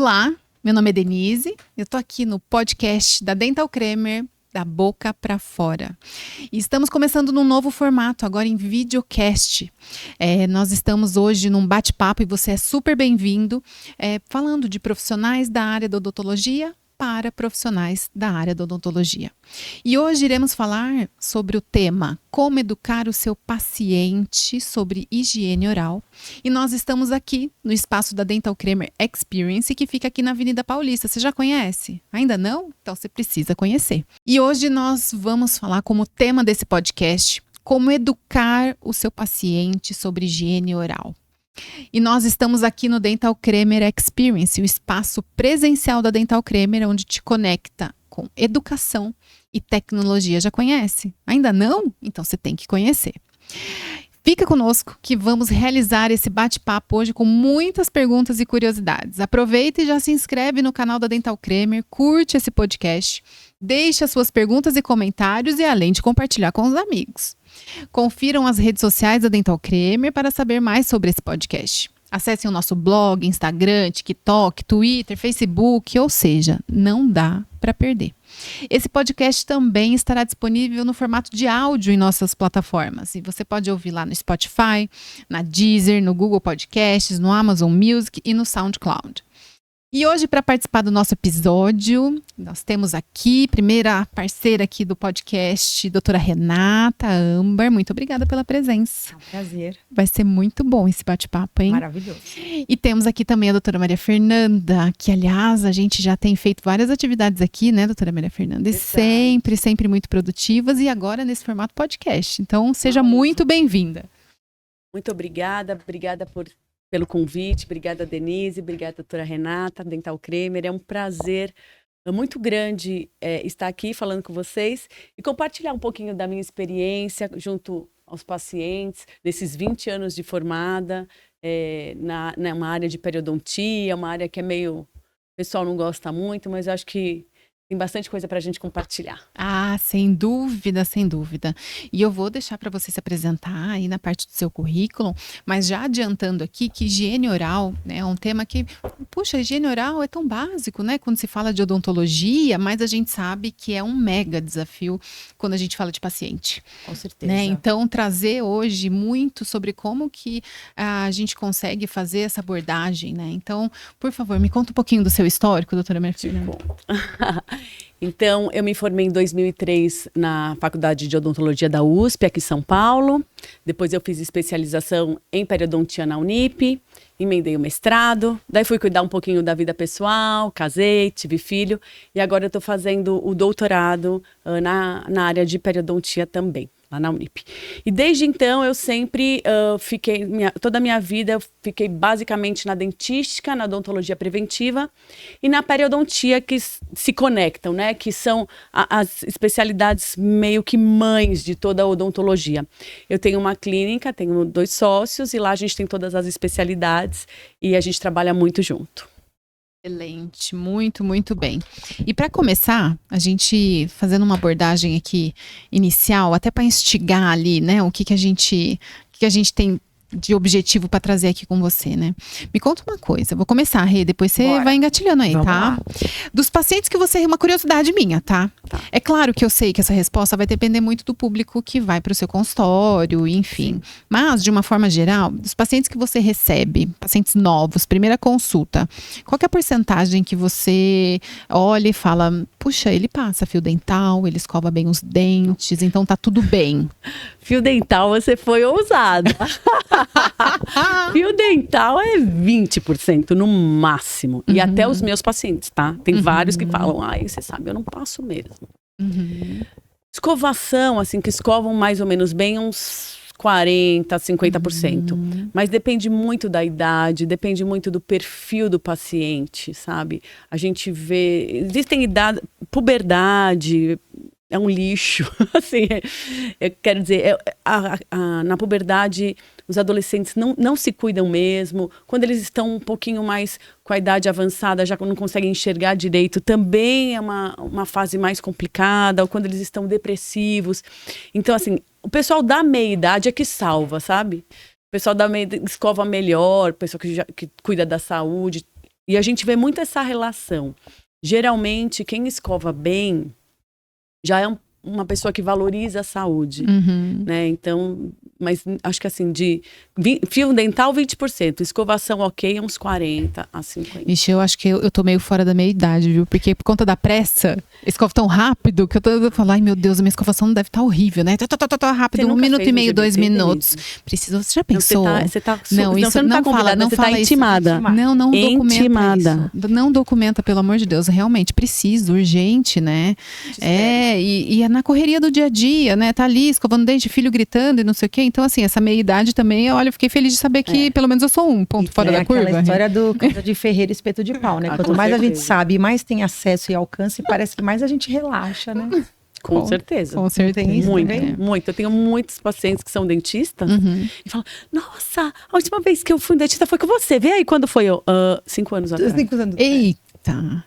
Olá, meu nome é Denise, eu tô aqui no podcast da Dental Cremer, da boca para fora. E estamos começando num novo formato, agora em videocast. Nós estamos hoje num bate-papo e você é super bem-vindo, falando de profissionais da área da odontologia para profissionais da área da odontologia. E hoje iremos falar sobre o tema como educar o seu paciente sobre higiene oral. E nós estamos aqui no espaço da Dental Cremer Experience, que fica aqui na Avenida Paulista. Você já conhece? Ainda não? Então você precisa conhecer. E hoje nós vamos falar como tema desse podcast, como educar o seu paciente sobre higiene oral. E nós estamos aqui no Dental Cremer Experience, o espaço presencial da Dental Cremer, onde te conecta com educação e tecnologia. Já conhece? Ainda não? Então você tem que conhecer. Fica conosco que vamos realizar esse bate-papo hoje com muitas perguntas e curiosidades. Aproveita e já se inscreve no canal da Dental Cremer, curte esse podcast, deixe as suas perguntas e comentários e além de compartilhar com os amigos. Confiram as redes sociais da Dental Cremer para saber mais sobre esse podcast. Acessem o nosso blog, Instagram, TikTok, Twitter, Facebook, ou seja, não dá para perder. Esse podcast também estará disponível no formato de áudio em nossas plataformas. E você pode ouvir lá no Spotify, na Deezer, no Google Podcasts, no Amazon Music e no SoundCloud. E hoje, para participar do nosso episódio, nós temos aqui, primeira parceira aqui do podcast, doutora Renata Ambar. Muito obrigada pela presença. É um prazer. Vai ser muito bom esse bate-papo, hein? Maravilhoso. E temos aqui também a doutora Maria Fernanda, que, aliás, a gente já tem feito várias atividades aqui, né, doutora Maria Fernanda? E sempre muito produtivas e agora nesse formato podcast. Então, seja muito bem-vinda. Muito obrigada pelo convite, obrigada Denise, obrigada doutora Renata, Dental Cremer, é um prazer muito grande estar aqui falando com vocês e compartilhar um pouquinho da minha experiência junto aos pacientes, desses 20 anos de formada, numa área de periodontia, uma área que é meio, o pessoal não gosta muito, mas eu acho que tem bastante coisa para a gente compartilhar. Ah, sem dúvida, sem dúvida. E eu vou deixar para você se apresentar aí na parte do seu currículo, mas já adiantando aqui que higiene oral, né, é um tema que, puxa, higiene oral é tão básico, né, quando se fala de odontologia, mas a gente sabe que é um mega desafio quando a gente fala de paciente. Com certeza. Né? Então, trazer hoje muito sobre como que a gente consegue fazer essa abordagem, né? Então, por favor, me conta um pouquinho do seu histórico, doutora Maria Fernanda. Então, eu me formei em 2003 na Faculdade de Odontologia da USP, aqui em São Paulo. Depois eu fiz especialização em periodontia na Unip, emendei o mestrado. Daí fui cuidar um pouquinho da vida pessoal, casei, tive filho. E agora eu estou fazendo o doutorado na área de periodontia também, lá na Unip. E desde então eu sempre toda a minha vida eu fiquei basicamente na dentística, na odontologia preventiva e na periodontia, que se conectam, né? Que são as especialidades meio que mães de toda a odontologia. Eu tenho uma clínica, tenho 2 sócios e lá a gente tem todas as especialidades e a gente trabalha muito junto. Excelente, muito bem. E para começar, a gente fazendo uma abordagem aqui inicial, até para instigar ali, né, o que a gente tem de objetivo para trazer aqui com você, né? Me conta uma coisa, vou começar, Rê, depois você vai engatilhando aí, vamos tá? Lá. Dos pacientes que você, uma curiosidade minha, tá? É claro que eu sei que essa resposta vai depender muito do público que vai para o seu consultório, enfim. Sim. Mas, de uma forma geral, dos pacientes que você recebe, pacientes novos, primeira consulta, qual que é a porcentagem que você olha e fala, puxa, ele passa fio dental, ele escova bem os dentes, então tá tudo bem? Fio dental, você foi ousado. Fio dental é 20% no máximo. E até os meus pacientes, tá? Tem vários que falam, você sabe, eu não passo mesmo. Escovação, assim, que escovam mais ou menos bem uns 40%, 50%. Mas depende muito da idade, depende muito do perfil do paciente, sabe? A gente vê... Existem idades... Puberdade... É um lixo, assim, eu quero dizer, na puberdade os adolescentes não se cuidam mesmo, quando eles estão um pouquinho mais com a idade avançada, já não conseguem enxergar direito, também é uma fase mais complicada, ou quando eles estão depressivos. Então, assim, o pessoal da meia-idade é que salva, sabe? O pessoal da meia escova melhor, o pessoal que cuida da saúde, E a gente vê muito essa relação. Geralmente, quem escova bem já é uma pessoa que valoriza a saúde, né? Então, mas acho que assim, fio dental 20%, escovação ok, uns 40 a 50. Vixe, eu acho que eu tô meio fora da meia idade, viu? Porque por conta da pressa, escova tão rápido que eu falo, ai meu Deus, a minha escovação não deve estar horrível, né? Tá rápido, 1 minuto e meio, 2 minutos. Precisa, você já pensou? Você tá não, isso você não tá fala, não você fala tá intimada. Isso. Não documenta intimada. isso. Não documenta, pelo amor de Deus. Realmente precisa, urgente, né? E é na correria do dia a dia, né? Tá ali escovando dente, filho gritando e não sei o quê. Então, assim, essa meia-idade também, olha, eu fiquei feliz de saber que pelo menos eu sou um ponto fora da curva. Aquela história do casa de ferreiro e espeto de pau, né? Quanto mais certeza. a gente sabe, mais tem acesso e alcance, parece que mais a gente relaxa, né? Com certeza. Com certeza. Tem isso Muito, também? muito. Eu tenho muitos pacientes que são dentistas e falam, nossa, a última vez que eu fui no dentista foi com você. Vê aí quando foi eu? 5 anos atrás. 5 anos. Eita!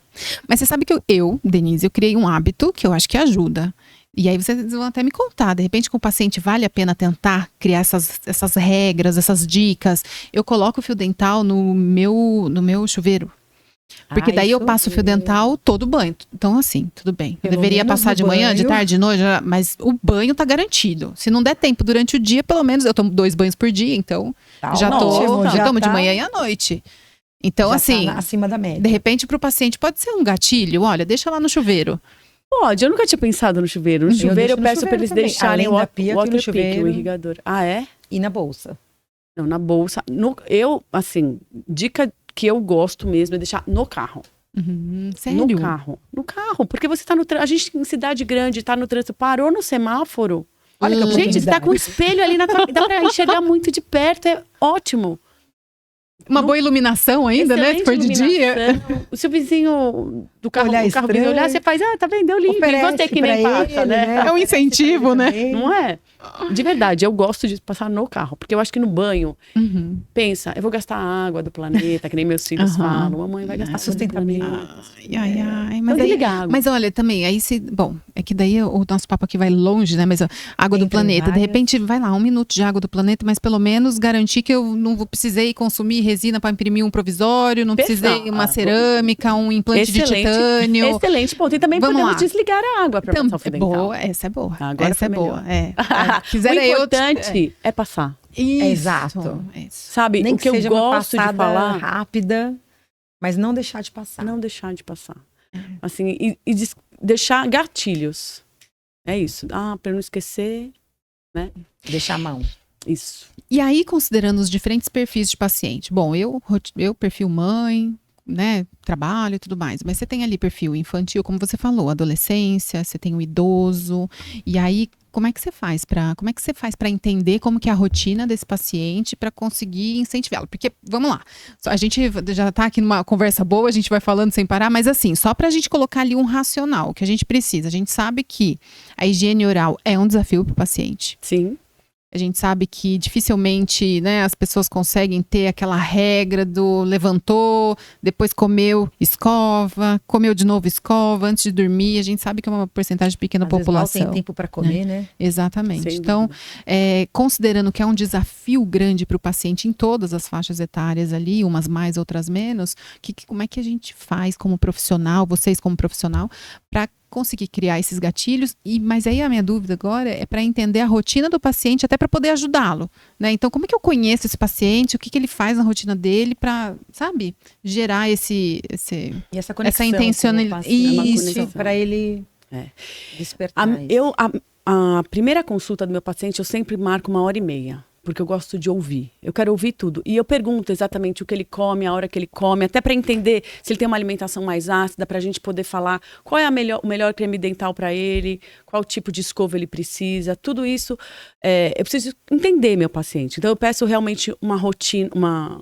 Mas você sabe que Denise, eu criei um hábito que eu acho que ajuda. E aí vocês vão até me contar, de repente com o paciente vale a pena tentar criar essas regras, essas dicas. Eu coloco o fio dental no meu chuveiro. Porque daí eu passo o fio dental todo banho. Então assim, tudo bem. Eu deveria passar de manhã, de tarde, de noite, mas o banho tá garantido. Se não der tempo durante o dia, pelo menos eu tomo 2 banhos por dia, então eu tomo de manhã e à noite. Então já assim, tá acima da média. de repente pro paciente pode ser um gatilho, olha, deixa lá no chuveiro. Pode, eu nunca tinha pensado no chuveiro. No chuveiro eu peço para eles deixarem o water pick, o irrigador. Ah, é? E na bolsa. Não, na bolsa. Assim, dica que eu gosto mesmo é deixar no carro. Sério? No carro. Porque você tá no trânsito. A gente em cidade grande, tá no trânsito, parou no semáforo. Olha que gente, você tá com um espelho ali na tua... Dá pra enxergar muito de perto, é ótimo. Uma boa iluminação ainda, né? Se for de dia. O seu vizinho do carro, Olhar o carro vizinho olhar, você faz, tá vendo? Deu limpo. E você que nem passa, né? É um incentivo, né? Não é? De verdade, eu gosto de passar no carro. Porque eu acho que no banho, pensa, eu vou gastar a água do planeta, que nem meus filhos falam. Mamãe vai gastar sustentabilidade. Mas olha, também, aí se... Bom, é que daí o nosso papo aqui vai longe, né? Mas água do planeta. De repente, vai lá, 1 minuto de água do planeta, mas pelo menos garantir que eu não precisei consumir resina para imprimir um provisório, não precisei uma cerâmica, um implante de titânio. Excelente ponto. E também podemos desligar a água para passar o fio dental. Boa, essa é boa. Agora essa é boa. O importante é passar. Isso. Exato. Sabe, nem o que eu gosto de falar rápida, mas não deixar de passar. Não deixar de passar. Assim, e deixar gatilhos. É isso. Para não esquecer, né? Deixar a mão. Isso. E aí, considerando os diferentes perfis de paciente. Bom, eu perfil mãe, né, trabalho e tudo mais. Mas você tem ali perfil infantil, como você falou, adolescência, você tem o idoso. E aí, como é que você faz para entender como que é a rotina desse paciente para conseguir incentivá-lo? Porque, vamos lá, a gente já está aqui numa conversa boa, a gente vai falando sem parar, mas assim, só para a gente colocar ali um racional que a gente precisa. A gente sabe que a higiene oral é um desafio para o paciente. Sim. A gente sabe que dificilmente, né, as pessoas conseguem ter aquela regra do levantou, depois comeu, escova, comeu de novo, escova, antes de dormir. A gente sabe que é uma porcentagem pequena da população. Tem tempo para comer, né? Exatamente. Então, considerando que é um desafio grande para o paciente em todas as faixas etárias ali, umas mais, outras menos, como é que a gente faz como profissional, vocês como profissional, para conseguir criar esses gatilhos, mas aí a minha dúvida agora é para entender a rotina do paciente, até para poder ajudá-lo, né? Então, como é que eu conheço esse paciente, o que ele faz na rotina dele para, sabe, gerar e essa conexão, essa intencionalidade, isso, para ele despertar. A primeira consulta do meu paciente, eu sempre marco 1h30. Porque eu gosto de ouvir. Eu quero ouvir tudo. E eu pergunto exatamente o que ele come, a hora que ele come, até para entender se ele tem uma alimentação mais ácida, para a gente poder falar qual é o melhor creme dental para ele, qual tipo de escova ele precisa. Tudo isso, eu preciso entender meu paciente. Então eu peço realmente uma rotina,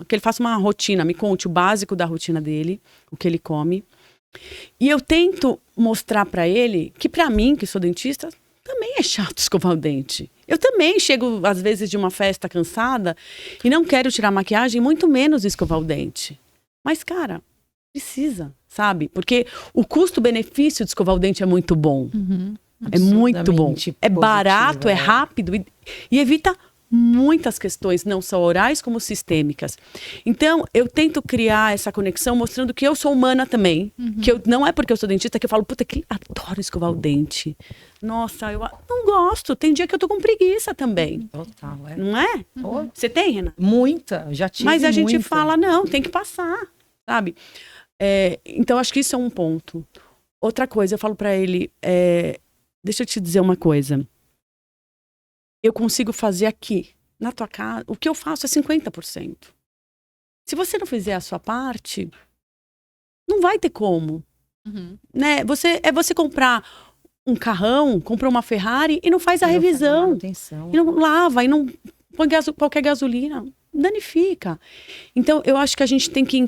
que ele faça uma rotina, me conte o básico da rotina dele, o que ele come. E eu tento mostrar para ele que, para mim, que sou dentista, também é chato escovar o dente. Eu também chego, às vezes, de uma festa cansada e não quero tirar maquiagem, muito menos escovar o dente. Mas, cara, precisa, sabe? Porque o custo-benefício de escovar o dente é muito bom. É muito bom. É barato, é rápido e evita muitas questões, não só orais como sistêmicas. Então, eu tento criar essa conexão mostrando que eu sou humana também. Que não é porque eu sou dentista que eu falo, puta, que adoro escovar o dente. Nossa, eu não gosto. Tem dia que eu tô com preguiça também. Total, é. Não é? Você tem, Renan? Muita, já tive Mas a gente muita. fala, não, tem que passar, sabe? Então, acho que isso é um ponto. Outra coisa, eu falo pra ele, deixa eu te dizer uma coisa. Eu consigo fazer aqui, na tua casa, o que eu faço é 50%. Se você não fizer a sua parte, não vai ter como. Né? Você comprar um carrão, comprar uma Ferrari e não faz a revisão. E não lava, e não põe qualquer gasolina. Danifica. Então, eu acho que a gente tem que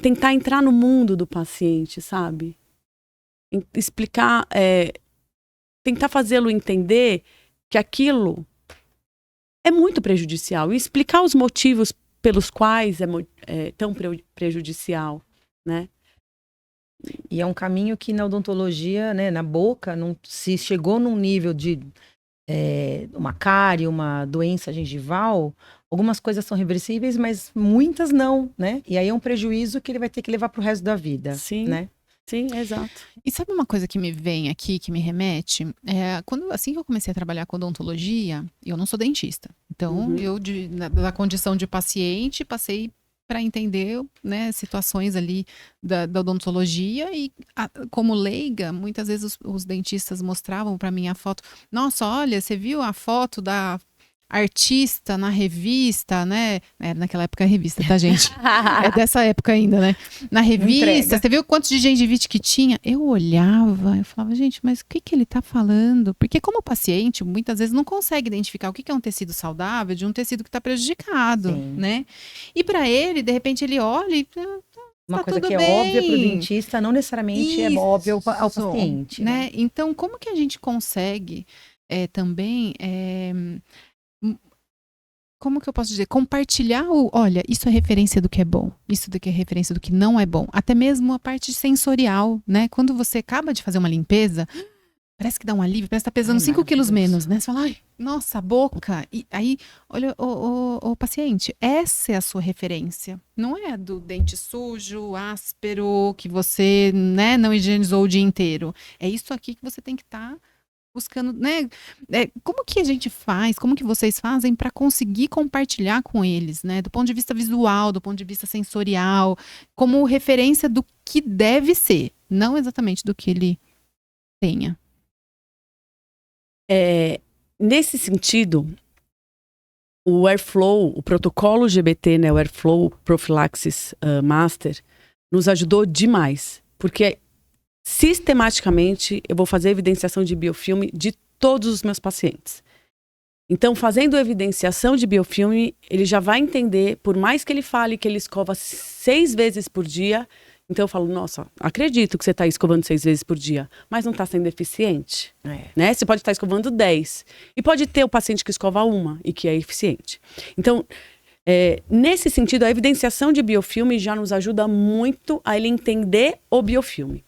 tentar entrar no mundo do paciente, sabe? Explicar, tentar fazê-lo entender que aquilo é muito prejudicial. E explicar os motivos pelos quais é tão prejudicial, né? E é um caminho que na odontologia, né, na boca, não se chegou num nível de uma cárie, uma doença gengival, algumas coisas são reversíveis, mas muitas não, né? E aí é um prejuízo que ele vai ter que levar pro resto da vida, Sim. né? Sim, exato. E sabe uma coisa que me vem aqui, que me remete? Assim que eu comecei a trabalhar com odontologia, eu não sou dentista. Então, eu, da condição de paciente, passei para entender, né, situações ali da odontologia e, como leiga, muitas vezes os dentistas mostravam para mim a foto. Nossa, olha, você viu a foto da artista na revista, né? Naquela época a revista, tá, gente? É dessa época ainda, né? Na revista, você viu quantos de gengivite que tinha? Eu olhava, eu falava, gente, mas o que ele tá falando? Porque como paciente, muitas vezes não consegue identificar o que é um tecido saudável de um tecido que tá prejudicado, né? E para ele, de repente, ele olha e... Uma tá coisa tudo que é bem. óbvia para o dentista, não necessariamente é óbvia ao paciente. Né? Então, como que a gente consegue também... como que eu posso dizer? Compartilhar olha, isso é referência do que é bom, isso daqui é referência do que não é bom. Até mesmo a parte sensorial, né? Quando você acaba de fazer uma limpeza, parece que dá um alívio, parece que tá pesando 5 quilos menos, né? Você fala, ai, nossa, a boca. E aí, olha, o paciente, essa é a sua referência. Não é do dente sujo, áspero, que você, né, não higienizou o dia inteiro. É isso aqui que você tem que estar buscando, né? Como que a gente faz, como que vocês fazem para conseguir compartilhar com eles, né? Do ponto de vista visual, do ponto de vista sensorial, como referência do que deve ser, não exatamente do que ele tenha. Nesse sentido, o Airflow, o protocolo GBT, né, o Airflow Prophylaxis Master, nos ajudou demais, porque sistematicamente, eu vou fazer evidenciação de biofilme de todos os meus pacientes. Então, fazendo evidenciação de biofilme, ele já vai entender, por mais que ele fale que ele escova 6 vezes por dia, então eu falo, nossa, acredito que você está escovando 6 vezes por dia, mas não está sendo eficiente. Né? Você pode estar escovando 10. E pode ter o paciente que escova 1 e que é eficiente. Então, nesse sentido, a evidenciação de biofilme já nos ajuda muito a ele entender o biofilme.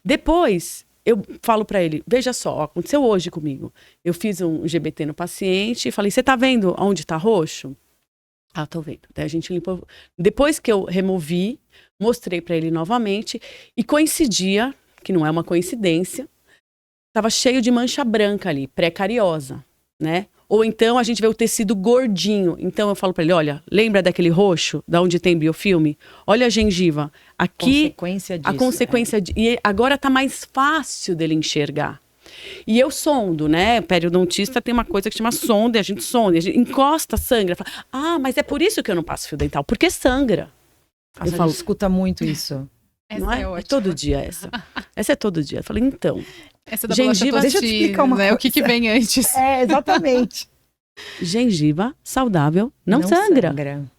Depois, eu falo para ele, veja só, aconteceu hoje comigo. Eu fiz um GBT no paciente e falei, você tá vendo onde tá roxo? Ah, tô vendo. Daí a gente limpou. Depois que eu removi, mostrei para ele novamente e coincidia, que não é uma coincidência, tava cheio de mancha branca ali, pré-cariosa, né? Ou então a gente vê o tecido gordinho. Então eu falo para ele, olha, lembra daquele roxo, da onde tem biofilme? Olha a gengiva. Aqui, consequência disso, a consequência e agora tá mais fácil dele enxergar. E eu sondo, né? Periodontista tem uma coisa que chama sonda, e a gente sonda, a gente encosta, sangra. Fala, mas é por isso que eu não passo fio dental, porque sangra. A gente escuta muito isso. Não é? É todo dia essa. Essa é todo dia. Eu falei, então... Essa da gengiva, deixa eu te explicar uma coisa. O que vem antes. Exatamente. Gengiva saudável não sangra.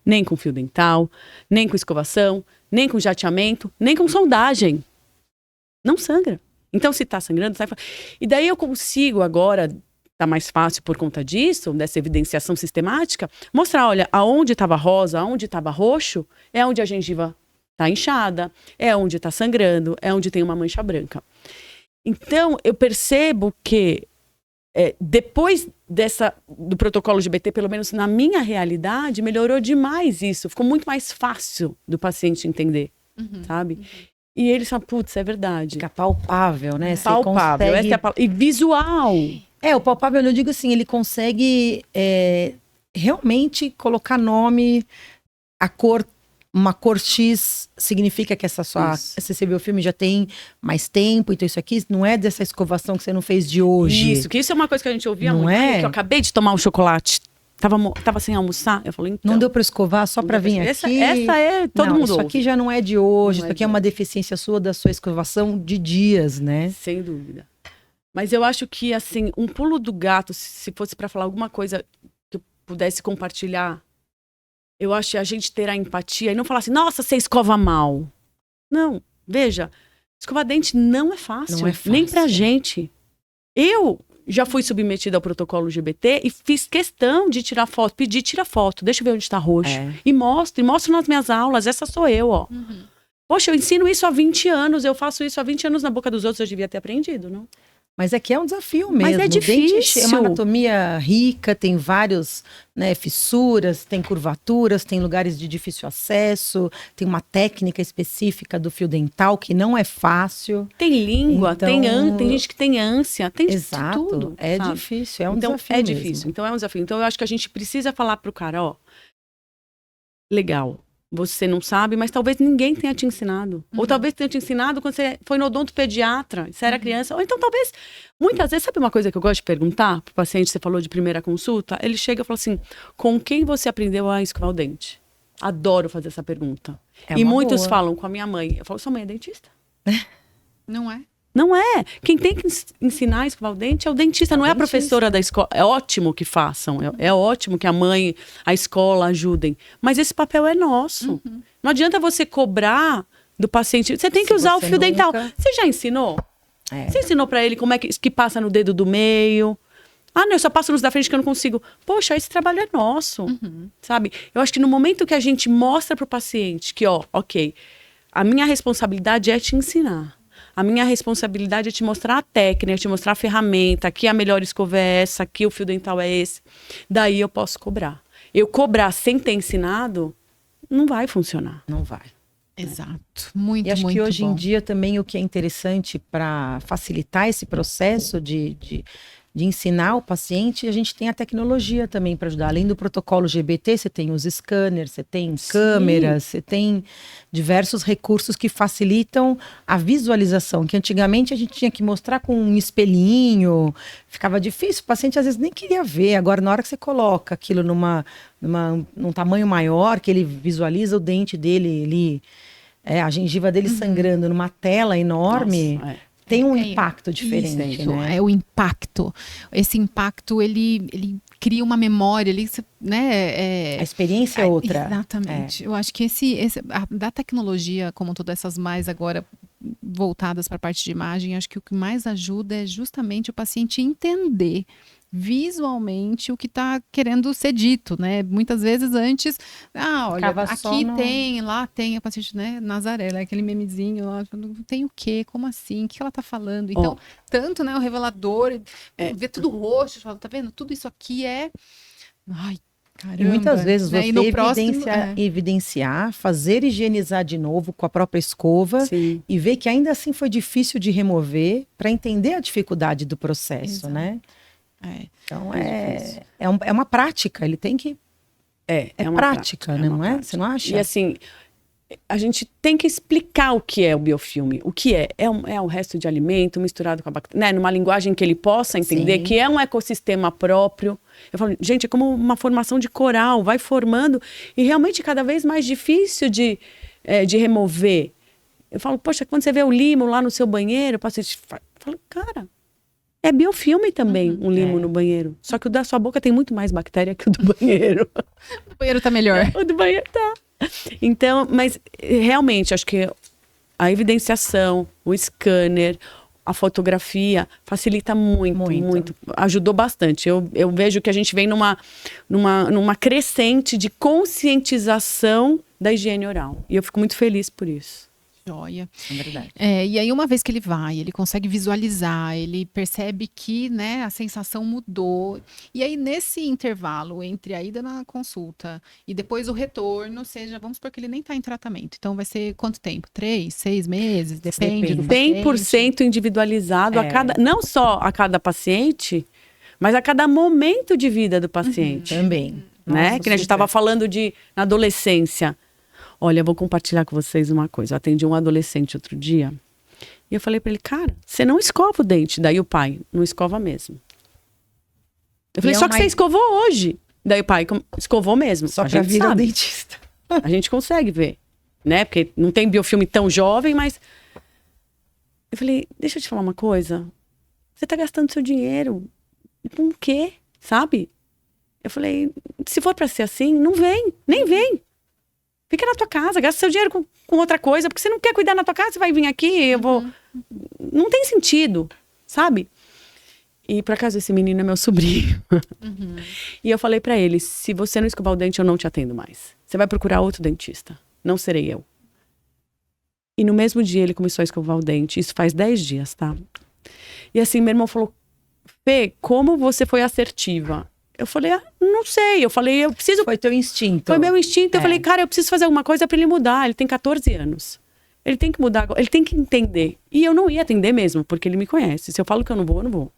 Nem com fio dental, nem com escovação, nem com jateamento, nem com sondagem. Não sangra. Então, se tá sangrando, sai... E daí eu consigo agora, tá mais fácil por conta disso, dessa evidenciação sistemática, mostrar, olha, aonde estava rosa, aonde estava roxo, é onde a gengiva tá inchada, é onde tá sangrando, é onde tem uma mancha branca. Então, eu percebo que depois do protocolo GBT, pelo menos na minha realidade, melhorou demais isso. Ficou muito mais fácil do paciente entender, sabe? E ele fala, putz, é verdade. Fica palpável, né? Palpável, essa é a palavra. E visual. O palpável, eu digo assim, ele consegue realmente colocar nome, a cor, uma cor X significa que você viu o filme já tem mais tempo, então isso aqui não é dessa escovação que você não fez de hoje. Isso, que isso é uma coisa que a gente ouvia não muito. É? Que eu acabei de tomar um chocolate, tava sem almoçar, eu falei, então... Não deu para escovar só para vir aqui? Essa é, todo mundo isso ouve. aqui já não é de hoje, isso aqui é uma deficiência sua da sua escovação de dias, né? Sem dúvida. Mas eu acho que, assim, um pulo do gato, se fosse para falar alguma coisa que eu pudesse compartilhar, eu acho que a gente ter a empatia e não falar assim, nossa, você escova mal. Não, veja, escovar dente não é fácil. Não é fácil. Nem pra gente. Eu já fui submetida ao protocolo GBT e fiz questão de tirar foto, tira foto, deixa eu ver onde tá roxo. E mostro nas minhas aulas, essa sou eu, ó. Poxa, eu ensino isso há 20 anos, eu faço isso há 20 anos na boca dos outros, eu devia ter aprendido, não? Mas é que é um desafio mesmo. Mas é difícil. O dente é uma anatomia rica, tem vários, né, fissuras, tem curvaturas, tem lugares de difícil acesso, tem uma técnica específica do fio dental que não é fácil. Tem língua, então... tem gente que tem ânsia, tem Exato, de tudo. É sabe? difícil, é um então, desafio é mesmo. difícil, então é um desafio. Então eu acho que a gente precisa falar pro cara, ó, legal. Você não sabe, mas talvez ninguém tenha te ensinado. Ou talvez tenha te ensinado quando você foi no odontopediatra, você era criança. Ou então talvez, muitas vezes, sabe uma coisa que eu gosto de perguntar pro paciente, você falou de primeira consulta? Ele chega e fala assim, com quem você aprendeu a escovar o dente? Adoro fazer essa pergunta. E muitos falam com a minha mãe. Eu falo, sua mãe é dentista? Não é? Não é. Quem tem que ensinar a escovar o dente é o dentista, não é a professora da escola. É ótimo que façam, é ótimo que a mãe, a escola ajudem. Mas esse papel é nosso. Não adianta você cobrar do paciente. Você tem que usar o fio dental. Você já ensinou? Você ensinou pra ele como é que passa no dedo do meio? Ah, não, eu só passo nos da frente que eu não consigo. Poxa, esse trabalho é nosso, sabe? Eu acho que no momento que a gente mostra pro paciente que, ó, ok, a minha responsabilidade é te ensinar. A minha responsabilidade é te mostrar a técnica, te mostrar a ferramenta, aqui a melhor escova é essa, aqui o fio dental é esse. Daí eu posso cobrar. Eu cobrar sem ter ensinado, não vai funcionar. Não vai. Exato. Muito, e acho muito que hoje bom. em dia também o que é interessante para facilitar esse processo de ensinar o paciente, a gente tem a tecnologia também para ajudar. Além do protocolo GBT, você tem os scanners, você tem câmeras, você tem diversos recursos que facilitam a visualização, que antigamente a gente tinha que mostrar com um espelhinho, ficava difícil, o paciente às vezes nem queria ver. Agora, na hora que você coloca aquilo num tamanho maior, que ele visualiza o dente dele ali, a gengiva dele sangrando numa tela enorme... Nossa, tem um impacto diferente, isso, né? É o impacto. Esse impacto, ele cria uma memória, né? A experiência é outra. Exatamente. Eu acho que da tecnologia, como todas essas mais agora voltadas para a parte de imagem, acho que o que mais ajuda é justamente o paciente entender visualmente o que está querendo ser dito, né? Muitas vezes antes, olha, aqui tem, lá tem, a paciente, né? Nazaré, né? Aquele memezinho lá, tem o quê? Como assim? O que ela tá falando? Então, tanto, né, o revelador, vê tudo roxo, fala, tá vendo? Tudo isso aqui é... Ai, caramba. E muitas vezes né? você evidenciar, fazer higienizar de novo com a própria escova. Sim. E ver que ainda assim foi difícil de remover para entender a dificuldade do processo, né? Então é uma prática, ele tem que... É uma prática, né? Não é? Você não acha? E assim, a gente tem que explicar o que é o biofilme. O que é? É o resto de alimento misturado com a bactéria, né? Numa linguagem que ele possa entender, que é um ecossistema próprio. Eu falo, gente, é como uma formação de coral, vai formando, e realmente cada vez mais difícil de remover. Eu falo, poxa, quando você vê o limo lá no seu banheiro, o paciente fala, cara... É biofilme também, um limo no banheiro. Só que o da sua boca tem muito mais bactéria que o do banheiro. O banheiro tá melhor. O do banheiro tá. Então, mas realmente, acho que a evidenciação, o scanner, a fotografia facilita muito. Ajudou bastante. Eu vejo que a gente vem numa crescente de conscientização da higiene oral. E eu fico muito feliz por isso. Joia. É verdade. E aí, uma vez que ele vai, ele consegue visualizar, ele percebe que, né, a sensação mudou. E aí, nesse intervalo entre a ida na consulta e depois o retorno, vamos supor que ele nem está em tratamento. Então, vai ser quanto tempo? 3, 6 meses? Depende do paciente. 100% individualizado, não só a cada paciente, mas a cada momento de vida do paciente. Também. Né? Nossa, Que a gente estava falando na adolescência. Olha, eu vou compartilhar com vocês uma coisa. Eu atendi um adolescente outro dia e eu falei para ele, cara, você não escova o dente. Daí o pai, não escova mesmo. Eu falei, só que você escovou hoje. Daí o pai, escovou mesmo. Só pra vir ao dentista. A gente consegue ver, né? Porque não tem biofilme tão jovem, mas... Eu falei, deixa eu te falar uma coisa. Você tá gastando seu dinheiro com o quê? Sabe? Eu falei, se for pra ser assim, não vem, nem vem. Fica na tua casa, gasta seu dinheiro com outra coisa, porque você não quer cuidar na tua casa, você vai vir aqui, eu vou... Não tem sentido, sabe? E por acaso esse menino é meu sobrinho. E eu falei pra ele, se você não escovar o dente, eu não te atendo mais. Você vai procurar outro dentista, não serei eu. E no mesmo dia ele começou a escovar o dente, isso faz 10 dias, tá? E assim, meu irmão falou, Fê, como você foi assertiva? Eu falei, não sei. Eu falei, eu preciso... Foi teu instinto. Foi meu instinto. Eu falei, cara, eu preciso fazer alguma coisa pra ele mudar. Ele tem 14 anos. Ele tem que mudar agora. Ele tem que entender. E eu não ia atender mesmo, porque ele me conhece. Se eu falo que eu não vou, eu não vou.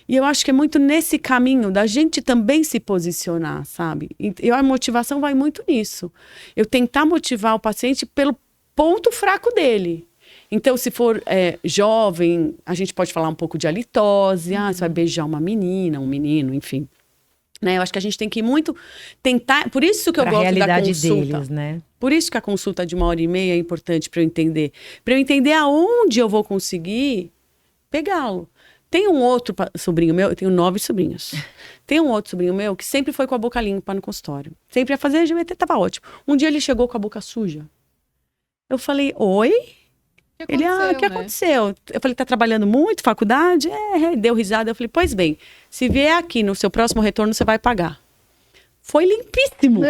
E eu acho que é muito nesse caminho da gente também se posicionar, sabe? E a motivação vai muito nisso. Eu tentar motivar o paciente pelo ponto fraco dele. Então, se for jovem, a gente pode falar um pouco de halitose. Você vai beijar uma menina, um menino, enfim. Né? Eu acho que a gente tem que muito tentar... Por isso que eu gosto da consulta. Deles, né? Por isso que a consulta de 1h30 é importante para eu entender. Para eu entender aonde eu vou conseguir pegá-lo. Tem um outro sobrinho meu, eu tenho 9 sobrinhos. Tem um outro sobrinho meu que sempre foi com a boca limpa no consultório. Sempre ia fazer GVT, tava ótimo. Um dia ele chegou com a boca suja. Eu falei, oi? Ele, o que aconteceu? Eu falei, tá trabalhando muito, faculdade? Deu risada. Eu falei, pois bem, se vier aqui no seu próximo retorno, você vai pagar. Foi limpíssimo.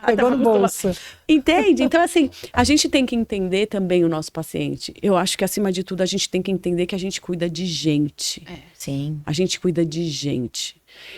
Pegou no bolso. Entende? Então, assim, a gente tem que entender também o nosso paciente. Eu acho que, acima de tudo, a gente tem que entender que a gente cuida de gente. Sim. A gente cuida de gente.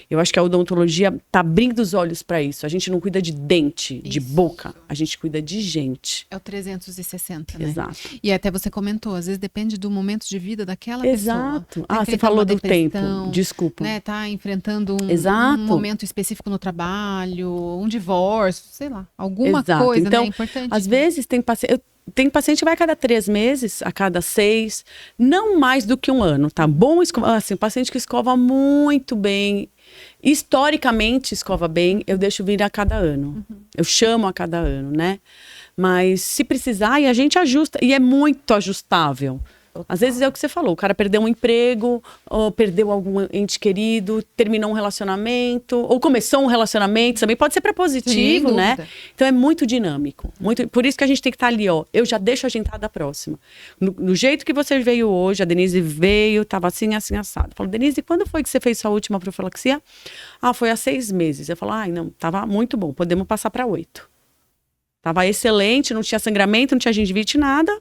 Eu acho que a odontologia tá abrindo os olhos para isso. A gente não cuida de dente, de boca. A gente cuida de gente. É o 360, né? Exato. E até você comentou, às vezes depende do momento de vida daquela pessoa. Exato. Você falou do tempo. Desculpa. Né? Tá enfrentando um momento específico no trabalho, um divórcio, sei lá. Alguma coisa, então, né? Importante. Às vezes tem paciente... Tem paciente que vai a cada 3 meses, a cada 6, não mais do que 1 ano, tá bom? Assim, paciente que escova muito bem, historicamente escova bem, eu deixo vir a cada ano. Eu chamo a cada ano, né? Mas se precisar, e a gente ajusta, e é muito ajustável. Às vezes é o que você falou, o cara perdeu um emprego, ou perdeu algum ente querido, terminou um relacionamento, ou começou um relacionamento, também pode ser para positivo, né? Então é muito dinâmico. Por isso que a gente tem que estar ali, ó. Eu já deixo agendada a próxima. No jeito que você veio hoje, a Denise veio, tava assim, assim, assado. Eu falo, Denise, quando foi que você fez sua última profilaxia? Foi há 6 meses. Eu falo, não, tava muito bom, podemos passar para 8. Tava excelente, não tinha sangramento, não tinha gengivite, nada.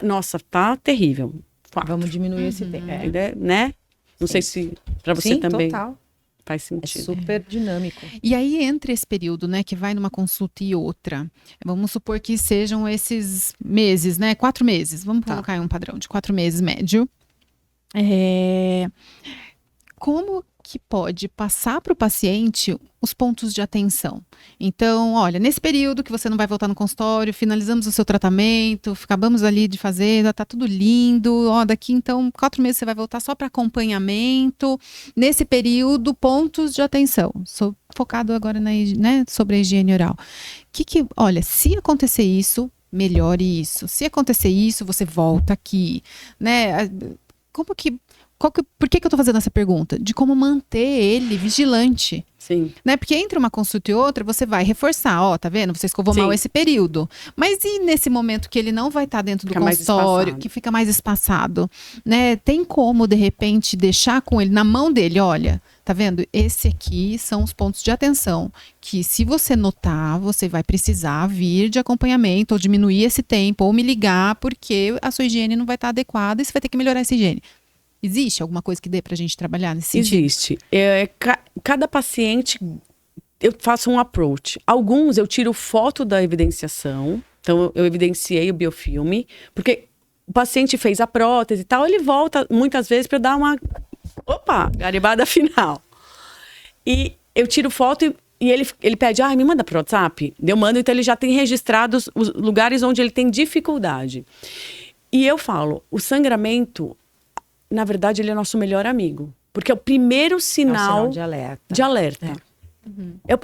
Nossa, tá terrível. 4. Vamos diminuir esse tempo. Né? Não sei se para você também total. Faz sentido. É super dinâmico. E aí, entre esse período, né, que vai numa consulta e outra, vamos supor que sejam esses meses, né? 4 meses. Vamos colocar aí um padrão de 4 meses médio. Como que pode passar para o paciente os pontos de atenção? Então, olha, nesse período que você não vai voltar no consultório, finalizamos o seu tratamento, acabamos ali de fazer, tá tudo lindo, daqui então 4 meses você vai voltar só para acompanhamento. Nesse período, pontos de atenção. Sou focado agora sobre a higiene oral. Olha, se acontecer isso, melhore isso. Se acontecer isso, você volta aqui, né? Por que eu tô fazendo essa pergunta? De como manter ele vigilante. Sim. Né? Porque entre uma consulta e outra, você vai reforçar, tá vendo? Você escovou mal esse período. Mas e nesse momento que ele não vai estar dentro do consultório, que fica mais espaçado? Né? Tem como, de repente, deixar com ele, na mão dele, olha, tá vendo? Esse aqui são os pontos de atenção que, se você notar, você vai precisar vir de acompanhamento ou diminuir esse tempo ou me ligar porque a sua higiene não vai estar adequada e você vai ter que melhorar essa higiene. Existe alguma coisa que dê pra gente trabalhar nesse sentido? Existe. Cada paciente, eu faço um approach. Alguns eu tiro foto da evidenciação, então eu evidenciei o biofilme, porque o paciente fez a prótese e tal, ele volta muitas vezes para eu dar uma garibada final. E eu tiro foto e ele pede, me manda pro WhatsApp. Eu mando, então ele já tem registrados os lugares onde ele tem dificuldade. E eu falo, o sangramento, na verdade, ele é nosso melhor amigo. Porque é o primeiro sinal, de alerta. De alerta.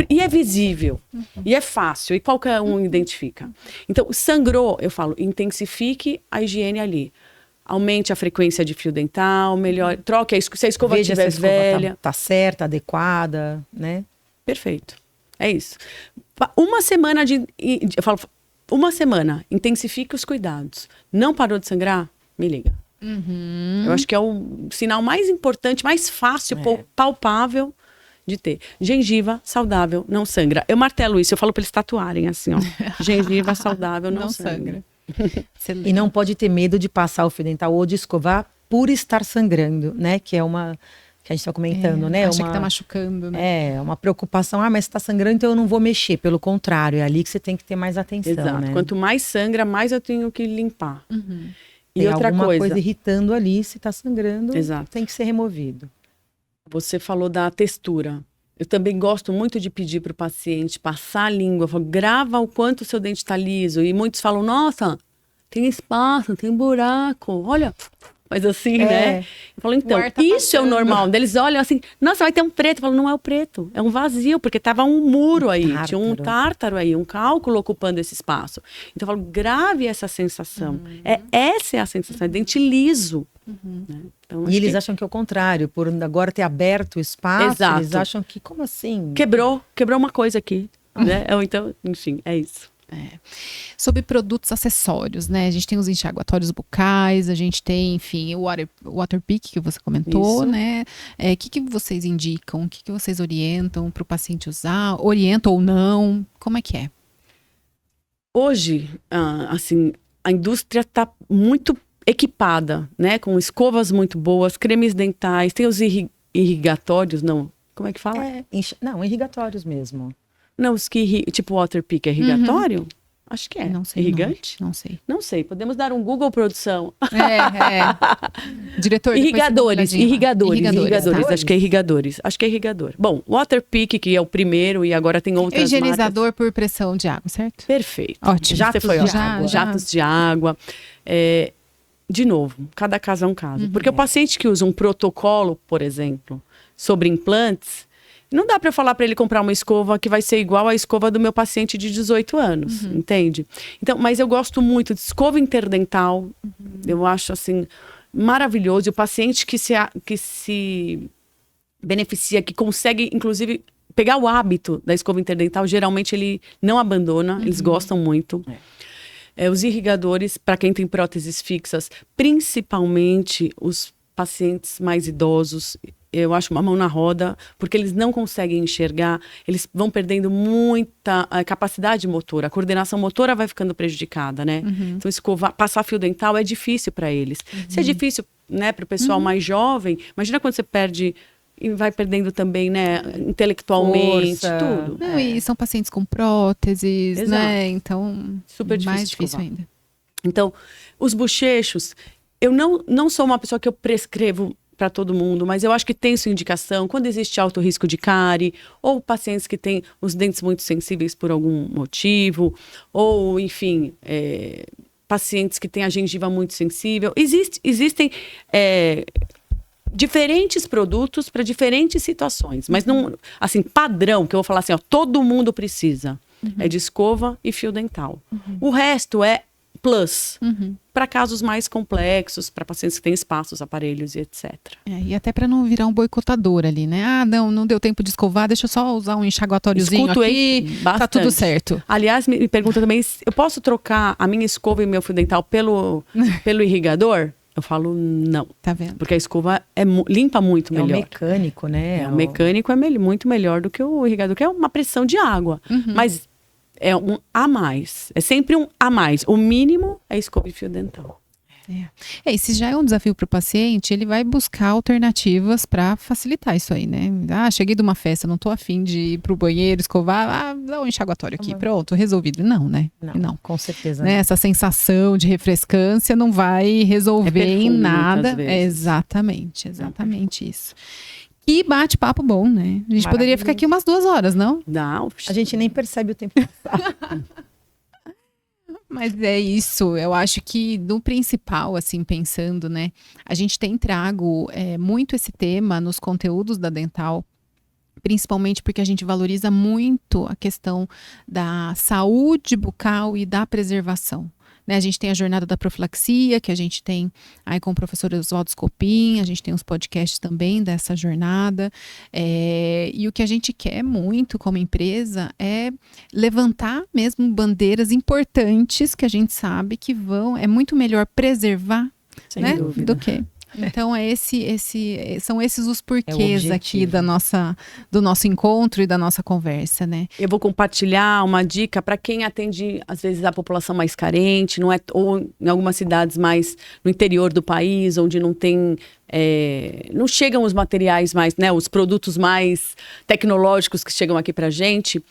E é visível. E é fácil. E qualquer um identifica. Então, sangrou, eu falo, intensifique a higiene ali. Aumente a frequência de fio dental, troque se a escova estiver velha. Tá certa, adequada, né? Perfeito. É isso. Uma semana eu falo, uma semana, intensifique os cuidados. Não parou de sangrar? Me liga. Eu acho que é o sinal mais importante, mais fácil, palpável de ter. Gengiva saudável, não sangra. Eu martelo isso, eu falo para eles tatuarem assim, ó. Gengiva saudável, não sangra. E não pode ter medo de passar o fio dental ou de escovar por estar sangrando, né? Que é uma que a gente está comentando, né? Acha que tá machucando, né? É, uma preocupação. Mas está sangrando, então eu não vou mexer. Pelo contrário, é ali que você tem que ter mais atenção, Exato. né? Quanto mais sangra, mais eu tenho que limpar. E tem outra alguma coisa irritando ali, se está sangrando, Exato. Tem que ser removido. Você falou da textura. Eu também gosto muito de pedir para o paciente passar a língua. Eu falo, grava o quanto o seu dente está liso. E muitos falam, nossa, tem espaço, tem buraco. Olha, mas assim, né? Eu falo, então, isso é o normal. Eles olham assim, nossa, vai ter um preto. Eu falo, não é o preto, é um vazio, porque tava um muro aí. Tinha um tártaro aí, um cálculo ocupando esse espaço. Então eu falo, grave essa sensação. Essa é a sensação, é dente liso. Né? Então, e eles acham que é o contrário, por agora ter aberto o espaço, Exato. Eles acham que, como assim? Quebrou uma coisa aqui, né? Então, enfim, é isso. Sobre produtos acessórios, né? A gente tem os enxaguatórios bucais, a gente tem, enfim, o Waterpik que você comentou, isso. né? O que vocês indicam? O que vocês orientam para o paciente usar? Orientam ou não? Como é que é? Hoje, assim, a indústria está muito equipada, né? Com escovas muito boas, cremes dentais, tem os irrigatórios, não? Como é que fala? Não, irrigatórios mesmo. Não, os que tipo Waterpik é irrigatório? Acho que é. Não sei. Irrigante? Não sei. Não sei. Podemos dar um Google, produção. Diretor, irrigadores. Tá? Acho que é irrigadores. Acho que é irrigador. Bom, Waterpik, que é o primeiro e agora tem outras higienizador marcas. por pressão de água, certo? Perfeito. Ótimo. Jatos de água. De novo, cada caso é um caso. Porque o paciente que usa um protocolo, por exemplo, sobre implantes, não dá para eu falar para ele comprar uma escova que vai ser igual à escova do meu paciente de 18 anos, entende? Então, mas eu gosto muito de escova interdental, eu acho assim maravilhoso. E o paciente que se beneficia, que consegue, inclusive, pegar o hábito da escova interdental, geralmente ele não abandona, eles gostam muito. Os irrigadores, para quem tem próteses fixas, principalmente os pacientes mais idosos, eu acho uma mão na roda, porque eles não conseguem enxergar, eles vão perdendo muita capacidade motora, a coordenação motora vai ficando prejudicada, né? Então, passar fio dental é difícil para eles. Se é difícil, né, para o pessoal mais jovem, imagina quando você perde e vai perdendo também, né, intelectualmente, tudo. Não, e são pacientes com próteses, Exato. Né? Então, super difícil mais de difícil escovar. ainda. Então, os bochechos, eu não sou uma pessoa que eu prescrevo para todo mundo, mas eu acho que tem sua indicação quando existe alto risco de cárie, ou pacientes que têm os dentes muito sensíveis por algum motivo, ou, enfim, pacientes que têm a gengiva muito sensível. Existem diferentes produtos para diferentes situações, mas não, assim, padrão, que eu vou falar assim, ó, todo mundo precisa, é de escova e fio dental. O resto é plus, para casos mais complexos, para pacientes que têm espaços, aparelhos e etc. E até para não virar um boicotador ali, né? Não deu tempo de escovar, deixa eu só usar um enxaguatóriozinho aqui, tá tudo certo. Aliás, me pergunta também, eu posso trocar a minha escova e meu fio dental pelo irrigador? Eu falo não. Tá vendo? Porque a escova limpa muito melhor. É o mecânico, né? O mecânico é muito melhor do que o irrigador, que é uma pressão de água. Mas é um a mais. É sempre um a mais. O mínimo é escova e fio dental. E se já é um desafio para o paciente, ele vai buscar alternativas para facilitar isso aí, né? Cheguei de uma festa, não tô afim de ir pro banheiro, escovar, dá um enxaguatório aqui, pronto, resolvido. Não, né? Não, com certeza né? não. Essa sensação de refrescância não vai resolver perfume, em nada. muitas vezes. Exatamente isso. Que bate-papo bom, né? A gente poderia ficar aqui umas 2 horas, não? Não. A gente nem percebe o tempo passar. Mas é isso, eu acho que no principal, assim, pensando, né, a gente tem trago muito esse tema nos conteúdos da Dental, principalmente porque a gente valoriza muito a questão da saúde bucal e da preservação. Né, a gente tem a jornada da profilaxia, que a gente tem aí com o professor Oswaldo Scopin, a gente tem os podcasts também dessa jornada, e o que a gente quer muito como empresa é levantar mesmo bandeiras importantes que a gente sabe que é muito melhor preservar, Sem né, dúvida. do que... Então, são esses os porquês aqui objetivo. do nosso encontro e da nossa conversa, né? Eu vou compartilhar uma dica para quem atende, às vezes, a população mais carente, não é, ou em algumas cidades mais no interior do país, onde não tem... não chegam os materiais mais, né? Os produtos mais tecnológicos que chegam aqui pra gente.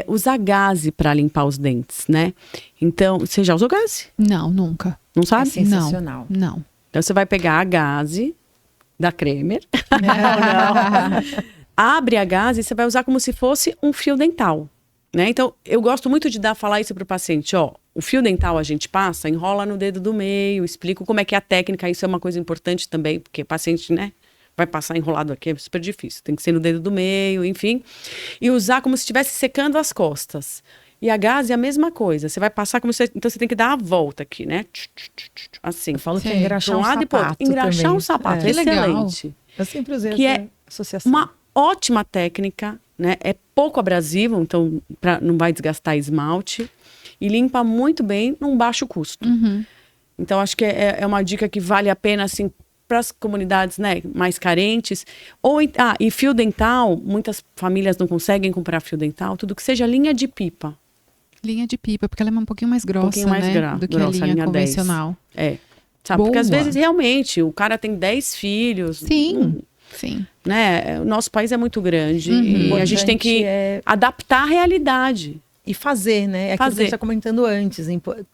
Usar gaze para limpar os dentes, né? Então, você já usou gaze? Não, nunca. Não É sabe? sensacional. Não. Então, você vai pegar a gaze da Cremer. Não. Abre a gaze e você vai usar como se fosse um fio dental. Né? Então, eu gosto muito de falar isso para o paciente. O fio dental a gente passa, enrola no dedo do meio, explico como é que é a técnica. Isso é uma coisa importante também, porque o paciente, né, vai passar enrolado aqui, é super difícil. Tem que ser no dedo do meio, enfim. E usar como se estivesse secando as costas. E a gaze é a mesma coisa. Você vai passar como se... Então, você tem que dar a volta aqui, né? Assim. Eu falo que Sim. é engraxar um lado e pro outro. sapato Engraxar também. um sapato. Que legal. Excelente. Eu sempre usei Que essa é associação. Uma ótima técnica, né? É pouco abrasivo, então não vai desgastar esmalte. E limpa muito bem num baixo custo. Então, acho que é uma dica que vale a pena, assim, para as comunidades, né, mais carentes. E fio dental, muitas famílias não conseguem comprar fio dental, tudo que seja linha de pipa. Linha de pipa, porque ela é um pouquinho mais grossa, né? Do que a grossa, linha 10. convencional. Sabe? Porque às Boa. vezes, realmente, o cara tem 10 filhos. Sim. Né? O nosso país é muito grande e a gente tem que Importante adaptar a realidade. E fazer, né? É aquilo que a Fazer. gente está comentando antes.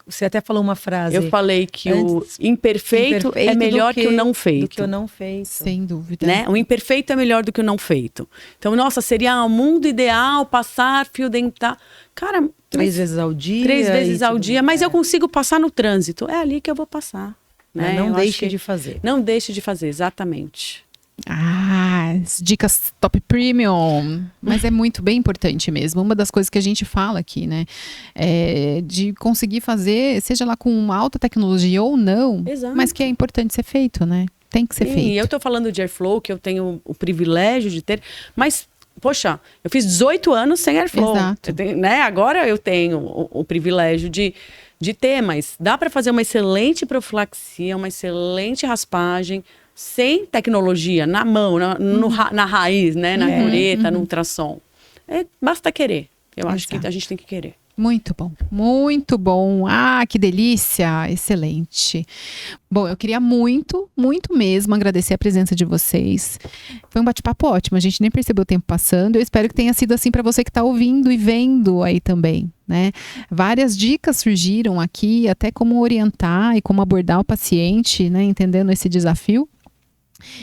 Você até falou uma frase. Eu falei que Antes, o imperfeito é melhor que o não feito. Do que o não feito. Sem dúvida. Né? O imperfeito é melhor do que o não feito. Então, nossa, seria um mundo ideal passar fio dental. Cara, 3 vezes ao dia. 3 vezes ao tudo dia, mas eu consigo passar no trânsito. É ali que eu vou passar. Né? Não Eu acho deixe que- de fazer. Não deixe de fazer, exatamente. As dicas top premium. Mas é muito bem importante mesmo. Uma das coisas que a gente fala aqui, né? É de conseguir fazer, seja lá com alta tecnologia ou não, Exato. mas que é importante ser feito, né? Tem que ser feito. E eu tô falando de Airflow, que eu tenho o privilégio de ter, mas, poxa, eu fiz 18 anos sem Airflow. Exato. Eu tenho, né? Agora eu tenho o privilégio de ter, mas dá para fazer uma excelente profilaxia, uma excelente raspagem, sem tecnologia, na mão, na raiz, né? Na cureta, no ultrassom. Basta querer. Eu acho que Exato. a gente tem que querer. Muito bom, muito bom. Que delícia, excelente. Bom, eu queria muito, muito mesmo agradecer a presença de vocês. Foi um bate-papo ótimo, a gente nem percebeu o tempo passando. Eu espero que tenha sido assim para você que está ouvindo e vendo aí também, né? Várias dicas surgiram aqui, até como orientar e como abordar o paciente, né? Entendendo esse desafio.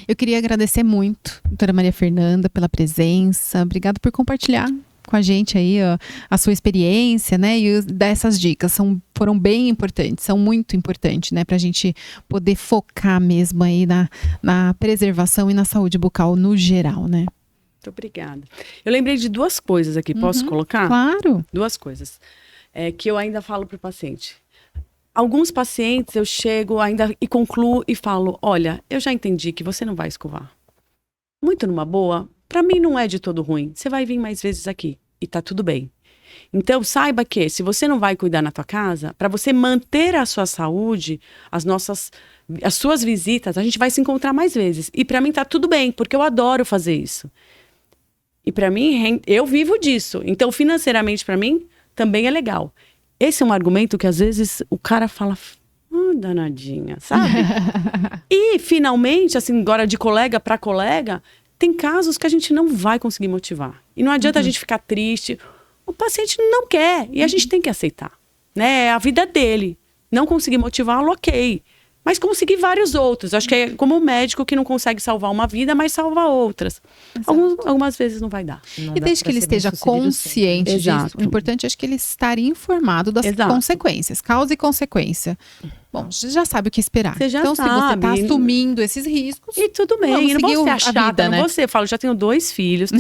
Eu queria agradecer muito, doutora Maria Fernanda, pela presença. Obrigada por compartilhar com a gente aí a sua experiência, né? E dar essas dicas. Foram bem importantes, são muito importantes, né? Pra gente poder focar mesmo aí na preservação e na saúde bucal no geral, né? Muito obrigada. Eu lembrei de 2 coisas aqui. Posso colocar? Claro. 2 coisas. Que eu ainda falo para o paciente. Alguns pacientes eu chego ainda e concluo e falo, olha, eu já entendi que você não vai escovar. Muito numa boa, para mim não é de todo ruim. Você vai vir mais vezes aqui e tá tudo bem. Então, saiba que se você não vai cuidar na tua casa, para você manter a sua saúde, as suas visitas, a gente vai se encontrar mais vezes. E para mim tá tudo bem, porque eu adoro fazer isso. E para mim, eu vivo disso. Então, financeiramente, para mim, também é legal. Esse é um argumento que às vezes o cara fala, danadinha, sabe? E finalmente, assim, agora de colega para colega, tem casos que a gente não vai conseguir motivar. E não adianta a gente ficar triste. O paciente não quer e a gente tem que aceitar, né? É a vida dele. Não conseguir motivá-lo, ok. Mas conseguir vários outros. Acho que é como um médico que não consegue salvar uma vida, mas salva outras. Algumas vezes não vai dar. E desde que ele esteja consciente disso, o importante é que ele estar informado das consequências, causa e consequência. Bom, você já sabe o que esperar. Você já então, sabe. Se você está assumindo esses riscos... E tudo bem, não vou ser a chata, vida, né? Não vou ser, eu falo, já tenho 2 filhos,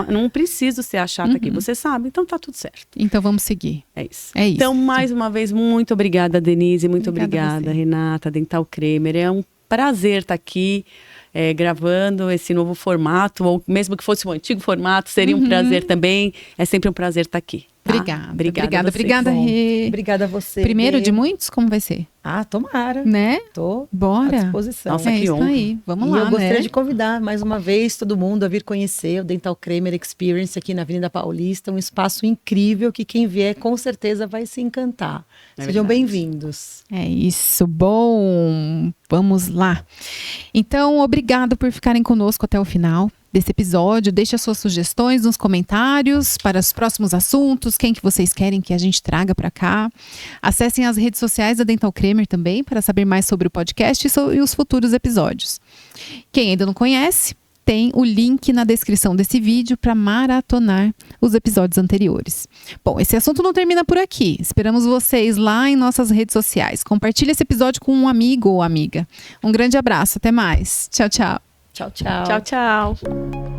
não preciso ser a chata aqui, você sabe, então tá tudo certo. Então vamos seguir. É isso. É isso. Então, mais uma vez, muito obrigada, Denise, muito obrigada, Renata, Dental Cremer. É um prazer estar aqui gravando esse novo formato, ou mesmo que fosse um antigo formato, seria um prazer também. É sempre um prazer estar aqui. Tá? Obrigada, Rê. Obrigada a você. Primeiro de muitos, como vai ser? Tomara. Né? Tô Bora. à disposição. Nossa, que isso honra. aí. Vamos lá, eu gostaria né? de convidar mais uma vez todo mundo a vir conhecer o Dental Cremer Experience aqui na Avenida Paulista, um espaço incrível que quem vier com certeza vai se encantar. Sejam bem-vindos. É isso, bom. Vamos lá. Então, obrigado por ficarem conosco até o final desse episódio. Deixe as suas sugestões nos comentários para os próximos assuntos, quem que vocês querem que a gente traga para cá. Acessem as redes sociais da Dental Cremer também para saber mais sobre o podcast e os futuros episódios. Quem ainda não conhece, tem o link na descrição desse vídeo para maratonar os episódios anteriores. Bom, esse assunto não termina por aqui. Esperamos vocês lá em nossas redes sociais. Compartilhe esse episódio com um amigo ou amiga. Um grande abraço, até mais. Tchau, tchau. Tchau, tchau. Tchau, tchau.